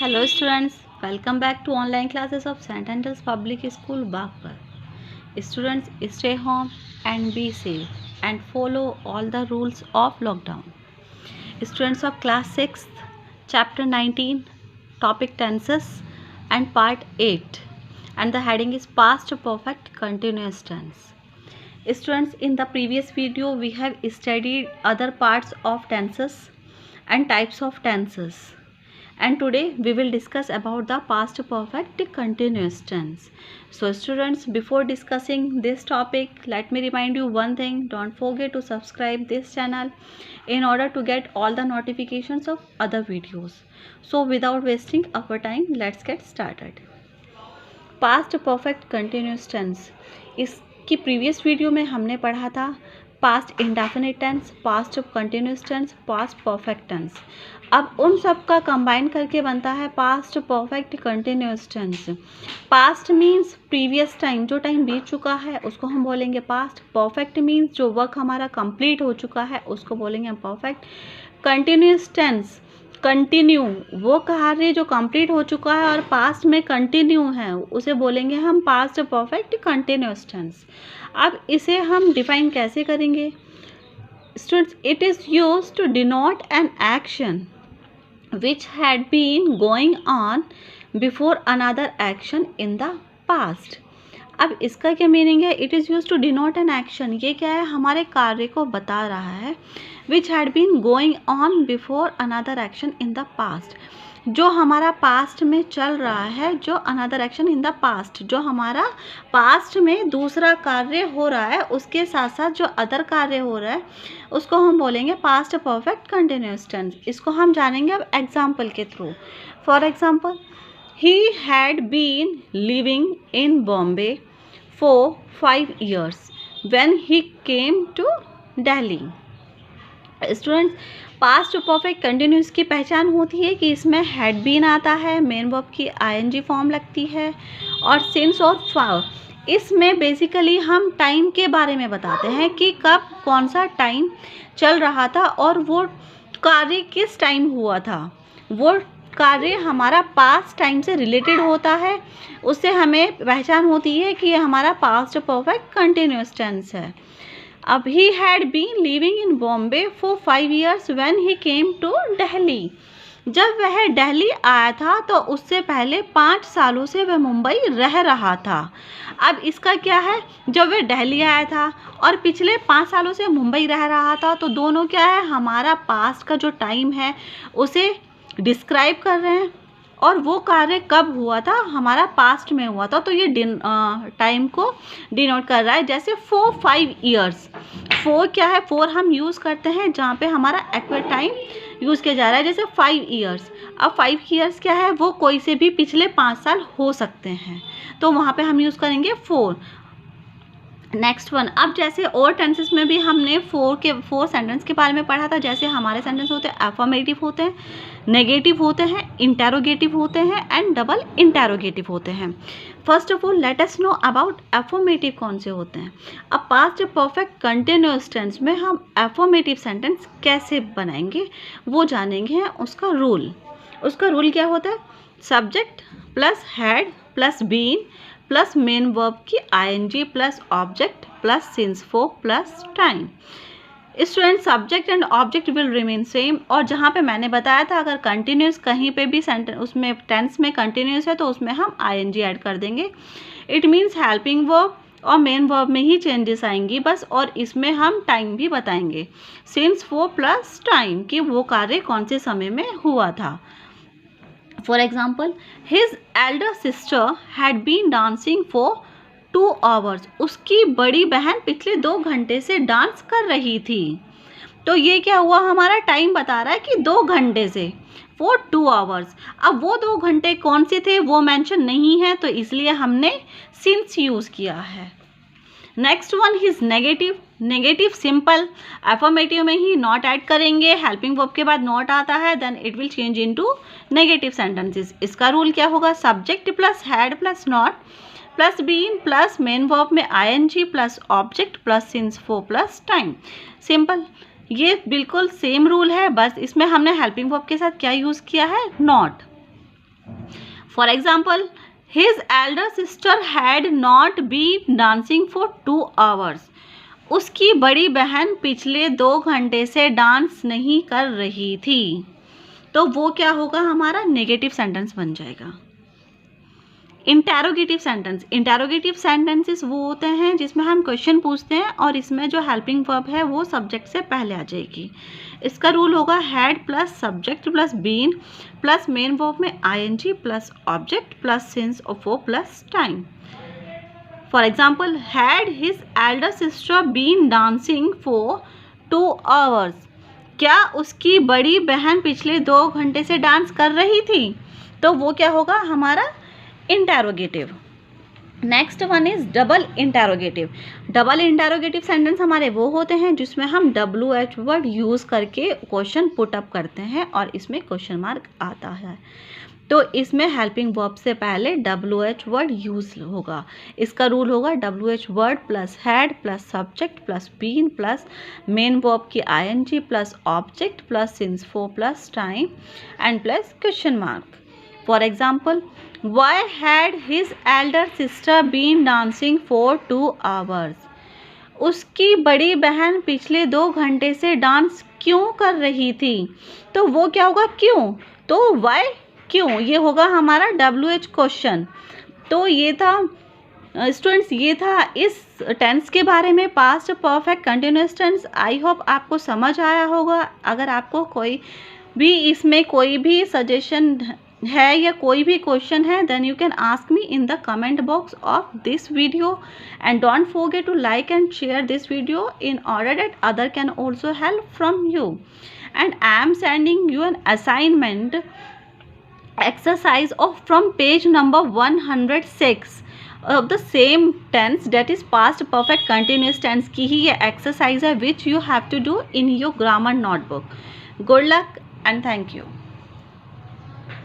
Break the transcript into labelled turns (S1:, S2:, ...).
S1: Hello students, welcome back to online classes of St. Andrews Public School, Bagpur. Students, stay home and be safe and follow all the rules of lockdown. Students of class 6th, chapter 19, topic tenses and part 8, and the heading is past perfect continuous tense. Students, in the previous video we have studied other parts of tenses and types of tenses. And today we will discuss about the past perfect continuous tense. So students, before discussing this topic, let me remind you one thing. Don't forget to subscribe this channel in order to get all the notifications of other videos. So without wasting our time, let's get started. Past perfect continuous tense. इसकी previous video में हमने पढ़ा था past indefinite tense, past continuous tense, past perfect tense. अब उन सब का combine करके बनता है past perfect continuous tense. Past means previous time, जो टाइम बीत चुका है उसको हम बोलेंगे पास्ट. परफेक्ट मीन्स जो वर्क हमारा कंप्लीट हो चुका है उसको बोलेंगे हम परफेक्ट. कंटिन्यूस टेंस, कंटिन्यू, वो कार्य जो कंप्लीट हो चुका है और पास्ट में कंटिन्यू है उसे बोलेंगे हम पास्ट परफेक्ट कंटिन्यूस टेंस. अब इसे हम डिफाइन कैसे करेंगे students? It is used to denote an action which had been going on before another action in the past. अब इसका क्या मीनिंग है? It is use to denote an action. ये क्या है? हमारे कार्य को बता रहा है. Which had been going on before another action in the past, जो हमारा पास्ट में चल रहा है, जो another action in the past, जो हमारा पास्ट में दूसरा कार्य हो रहा है उसके साथ साथ जो अदर कार्य हो रहा है उसको हम बोलेंगे पास्ट परफेक्ट कंटिन्यूस टेंस. इसको हम जानेंगे अब एग्जाम्पल के through. For example, he had been living in Bombay for 5 years when he came to Delhi. Students, past perfect continuous की पहचान होती है कि इसमें हैड बीन आता है, मेन वर्ब की आईएनजी फॉर्म लगती है और सिंस और फॉर. इसमें बेसिकली हम टाइम के बारे में बताते हैं कि कब कौन सा टाइम चल रहा था और वो कार्य किस टाइम हुआ था. वो कार्य हमारा पास्ट टाइम से रिलेटेड होता है, उससे हमें पहचान होती है कि ये हमारा पास्ट परफेक्ट कंटिन्यूस टेंस है. अब he had been living in Bombay for 5 years when he came to Delhi. जब वह दिल्ली आया था तो उससे पहले 5 सालों से वह मुंबई रह रहा था. अब इसका क्या है? जब वह दिल्ली आया था और पिछले 5 सालों से मुंबई रह रहा था तो दोनों क्या है? हमारा पास्ट का जो टाइम है उसे डिस्क्राइब कर रहे हैं और वो कार्य कब हुआ था? हमारा पास्ट में हुआ था. तो ये टाइम को डिनोट कर रहा है. जैसे 5 years, 4 क्या है? 4 हम यूज़ करते हैं जहाँ पे हमारा एक्यूरेट टाइम यूज़ किया जा रहा है. जैसे 5 years. अब 5 years क्या है? वो कोई से भी पिछले 5 साल हो सकते हैं, तो वहाँ पे हम यूज़ करेंगे 4. नेक्स्ट वन, अब जैसे और टेंसेस में भी हमने 4 सेंटेंस के बारे में पढ़ा था. जैसे हमारे सेंटेंस होते हैं एफर्मेटिव होते हैं, नेगेटिव होते हैं, इंटेरोगेटिव होते हैं एंड डबल इंटेरोगेटिव होते हैं. First of all let us know about affirmative कौन से होते हैं. अब पास्ट परफेक्ट कंटिन्यूअस टेंस में हम एफर्मेटिव सेंटेंस कैसे बनाएंगे वो जानेंगे. उसका रूल क्या होता है? Subject plus had plus been plus main verb की ING plus object plus since for plus time. Student, subject and object will remain same. और जहाँ पे मैंने बताया था अगर कंटिन्यूस कहीं पे भी सेंटेंस उसमें टेंस में कंटिन्यूस है तो उसमें हम आईएनजी ऐड कर देंगे. इट मीन्स हेल्पिंग वर्ब और मेन वर्ब में ही चेंजेस आएंगी बस. और इसमें हम टाइम भी बताएंगे, सिंस फॉर प्लस टाइम, कि वो कार्य कौन से समय में हुआ था. For example, his elder sister had been dancing for 2 hours. उसकी बड़ी बहन पिछले 2 घंटे से डांस कर रही थी. तो ये क्या हुआ? हमारा टाइम बता रहा है कि 2 घंटे से, for 2 hours. अब वो 2 घंटे कौन से थे वो मेंशन नहीं है तो इसलिए हमने since यूज़ किया है. Next one, his negative simple. Affirmative में ही नॉट ऐड करेंगे, हेल्पिंग वर्ब के बाद नॉट आता है, then it will change into negative sentences. इसका रूल क्या होगा? Subject plus had plus not plus been plus main verb में ING plus object plus since for plus time. Simple. ये बिल्कुल सेम रूल है, बस इसमें हमने हेल्पिंग वर्ब के साथ क्या यूज़ किया है? Not. For example, his elder sister had not been dancing for 2 hours. उसकी बड़ी बहन पिछले 2 घंटे से डांस नहीं कर रही थी। तो वो क्या होगा, हमारा नेगेटिव सेंटेंस बन जाएगा। इंटेरोगेटिव सेंटेंसेस वो होते हैं जिसमें हम क्वेश्चन पूछते हैं और इसमें जो हेल्पिंग वर्ब है वो सब्जेक्ट से पहले आ जाएगी। इसका रूल होगा had plus subject plus been plus main verb में ING plus object plus since और वो plus time. For example, had his elder sister been dancing for 2 hours। क्या उसकी बड़ी बहन पिछले 2 घंटे से डांस कर रही थी? तो वो क्या होगा, हमारा interrogative. Next one is double interrogative sentence हमारे वो होते हैं जिसमें हम WH वर्ड यूज़ करके क्वेश्चन पुट अप करते हैं और इसमें क्वेश्चन मार्क आता है। तो इसमें हेल्पिंग वर्ब से पहले WH वर्ड यूज होगा। इसका रूल होगा WH word plus had plus subject plus been plus main verb की ING plus object plus since for plus time and plus question mark. For example, why had his elder sister been dancing for 2 hours? उसकी बड़ी बहन पिछले 2 घंटे से dance क्यों कर रही थी? तो वो क्या होगा, क्यों। तो why, क्यों, ये होगा हमारा WH क्वेश्चन। तो ये था स्टूडेंट्स, ये था इस टेंस के बारे में, past perfect continuous tense. I hope आपको समझ आया होगा। अगर आपको कोई भी इसमें कोई भी सजेशन है या कोई भी क्वेश्चन है, then you can ask me in the comment box of this video, and don't forget to like and share this video in order that other can also help from you. And I am sending you an assignment exercise of from page number 106 of the same tense, that is past perfect continuous tense की ही ये exercise है which you have to do in your grammar notebook. Good luck and thank you.